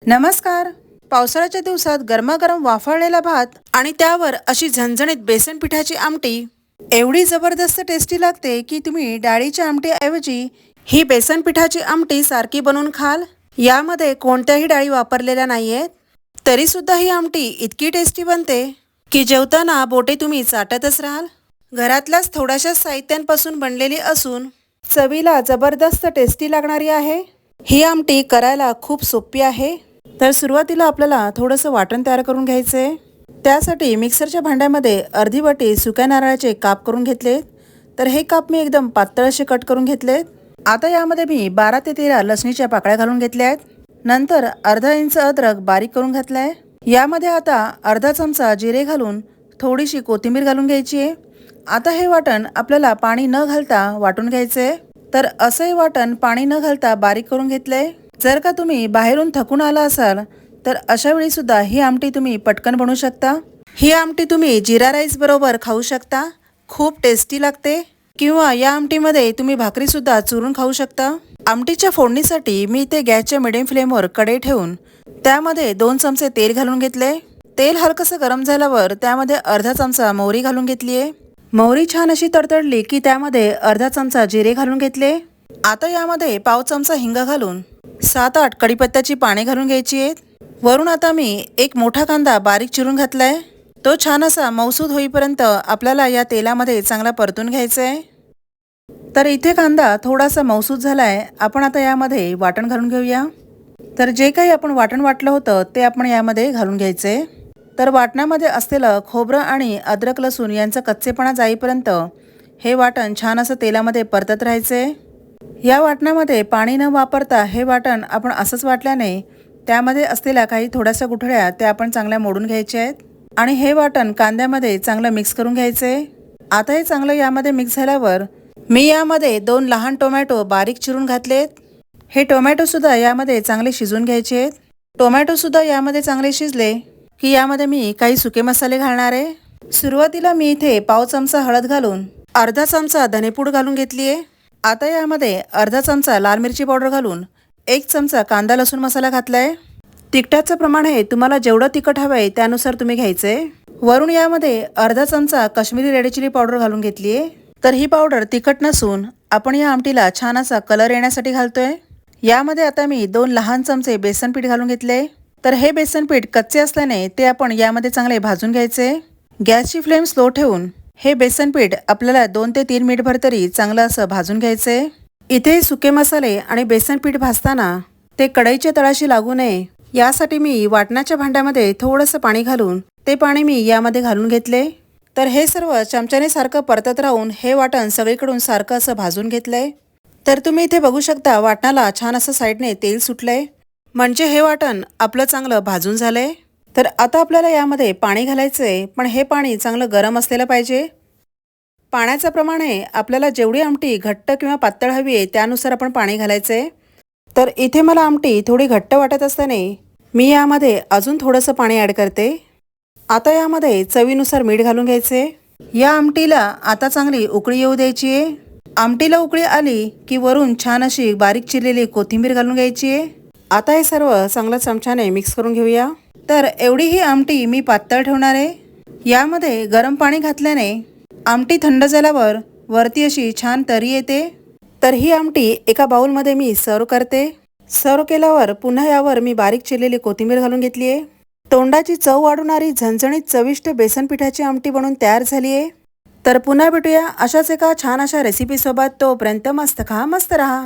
नमस्कार. पावसाळ्याच्या दिवसात गरमागरम वाफाळलेला भात आणि त्यावर अशी झणझणीत बेसन पिठाची आमटी एवढी जबरदस्त टेस्टी लागते की तुम्ही डाळीच्या आमटीऐवजी ही बेसन पिठाची आमटी सारखी बनवून खाल. यामध्ये कोणत्याही डाळी वापरलेल्या नाहीयेत, तरी सुद्धा ही आमटी इतकी टेस्टी बनते की जेवताना बोटे तुम्ही चाटतच राहाल. घरातल्याच थोड्याशा साहित्यांपासून बनलेली असून चवीला जबरदस्त टेस्टी लागणारी आहे. ही आमटी करायला खूप सोपी आहे. तर सुरुवातीला आपल्याला थोडंसं वाटण तयार करून घ्यायचं आहे. त्यासाठी मिक्सरच्या भांड्यामध्ये अर्धी वाटी सुक्या नारळाचे काप करून घेतलेत. तर हे काप मी एकदम पातळ असे कट करून घेतलेत. आता यामध्ये मी 12 ते 13 लसणीच्या पाकळ्या घालून घेतल्या आहेत. नंतर अर्धा इंच अद्रक बारीक करून घातलाय. यामध्ये आता अर्धा चमचा जिरे घालून थोडीशी कोथिंबीर घालून घ्यायची आहे. आता हे वाटण आपल्याला पाणी न घालता वाटून घ्यायचं आहे. तर असंही वाटण पाणी न घालता बारीक करून घेतलंय. जर का तुम्ही बाहेरून थकून आला असाल तर अशा वेळी सुद्धा ही आमटी तुम्ही पटकन बनवू शकता. ही आमटी तुम्ही जिरा राईस बरोबर खाऊ शकता, खूप टेस्टी लागते. किंवा या आमटीमध्ये तुम्ही भाकरी सुद्धा चुरून खाऊ शकता. आमटीच्या फोडणीसाठी मी इथे गॅसच्या मिडियम फ्लेमवर कढई ठेवून त्यामध्ये 2 चमचे तेल घालून घेतले. तेल हलकसं गरम झाल्यावर त्यामध्ये अर्धा चमचा मोहरी घालून घेतली आहे. मोहरी छान अशी तडतडली की त्यामध्ये अर्धा चमचा जिरे घालून घेतले. आता यामध्ये पाव चमचा हिंग घालून 7-8 कढीपत्त्याची पाने घालून घ्यायची आहेत. वरून आता मी एक मोठा कांदा बारीक चिरून घातलाय. तो छान असा मऊसूद होईपर्यंत आपल्याला या तेलामध्ये चांगला परतून घ्यायचा आहे. तर इथे कांदा थोडासा मऊसूद झालाय. आपण आता यामध्ये वाटण घालून घेऊया. तर जे काही आपण वाटण वाटलं होतं ते आपण यामध्ये घालून घ्यायचंय. तर वाटणामध्ये असलेलं खोबरं आणि अद्रक लसूण यांचा कच्चेपणा जाईपर्यंत हे वाटण छान असं तेलामध्ये परतत राहायचंय. या वाटणामध्ये पाणी न वापरता हे वाटण आपण असंच वाटल्याने त्यामध्ये असलेल्या काही थोड्याशा गुठळ्या त्या आपण चांगल्या मोडून घ्यायच्या आहेत. आणि हे वाटण कांद्यामध्ये चांगलं मिक्स करून घ्यायचंय. आता हे चांगलं यामध्ये मिक्स झाल्यावर मी यामध्ये 2 लहान टोमॅटो बारीक चिरून घातलेत. हे टोमॅटो सुद्धा यामध्ये चांगले शिजून घ्यायचे आहेत. टोमॅटो सुद्धा यामध्ये चांगले शिजले की यामध्ये मी काही सुके मसाले घालणार आहे. सुरुवातीला मी इथे पाव चमचा हळद घालून अर्धा चमचा धनेपूड घालून घेतली आहे. आता यामध्ये अर्धा चमचा लाल मिरची पावडर घालून 1 चमचा कांदा लसूण मसाला घातलाय. तिखटाचं प्रमाण हे तुम्हाला जेवढं तिखट हवं आहे त्यानुसार तुम्ही घ्यायचंय. वरून यामध्ये अर्धा चमचा काश्मीरी रेड चिली पावडर घालून घेतली आहे. तर ही पावडर तिखट नसून आपण या आमटीला छान असा कलर येण्यासाठी घालतोय. यामध्ये आता मी 2 लहान चमचे बेसन पीठ घालून घेतले. तर हे बेसन पीठ कच्चे असल्याने ते आपण यामध्ये चांगले भाजून घ्यायचे. गॅसची फ्लेम स्लो ठेवून हे बेसन पीठ आपल्याला 2 ते 3 मिनिटभर तरी चांगलं असं भाजून घ्यायचंय. इथे सुके मसाले आणि बेसन पीठ भाजताना ते कढईच्या तळाशी लागू नये यासाठी मी वाटणाच्या भांड्यामध्ये थोडंसं पाणी घालून ते पाणी मी यामध्ये घालून घेतले. तर हे सर्व चमच्याने सारखं परतत राहून हे वाटण सगळीकडून सारखं असं भाजून घेतलंय. तर तुम्ही इथे बघू शकता वाटणाला छान असं साईडने तेल सुटलंय, म्हणजे हे वाटण आपलं चांगलं भाजून झालंय. तर आता आपल्याला यामध्ये पाणी घालायचंय, पण हे पाणी चांगलं गरम असलेलं पाहिजे. पाण्याचं प्रमाण हे आपल्याला जेवढी आमटी घट्ट किंवा पातळ हवी आहे त्यानुसार आपण पाणी घालायचंय. तर इथे मला आमटी थोडी घट्ट वाटत असताना मी यामध्ये अजून थोडंसं पाणी ॲड करते. आता यामध्ये चवीनुसार मीठ घालून घ्यायचे. या आमटीला आता चांगली उकळी येऊ द्यायची आहे. आमटीला उकळी आली की वरून छान अशी बारीक चिरलेली कोथिंबीर घालून घ्यायची आहे. आता हे सर्व चांगलं चमच्याने मिक्स करून घेऊया. तर एवढी ही आमटी मी पातळ ठेवणार आहे. यामध्ये गरम पाणी घातल्याने आमटी थंड झाल्यावर वरती अशी छान तरी येते. तर ही आमटी एका बाउलमध्ये मी सर्व करते. सर्व केल्यावर पुन्हा यावर मी बारीक चिरलेली कोथिंबीर घालून घेतली आहे. तोंडाची चव वाढवणारी झणझणीत चविष्ट बेसन पिठाची आमटी बनवून तयार झाली आहे. तर पुन्हा भेटूया अशाच एका छान अशा रेसिपीसोबत. तोपर्यंत मस्त खा, मस्त रहा.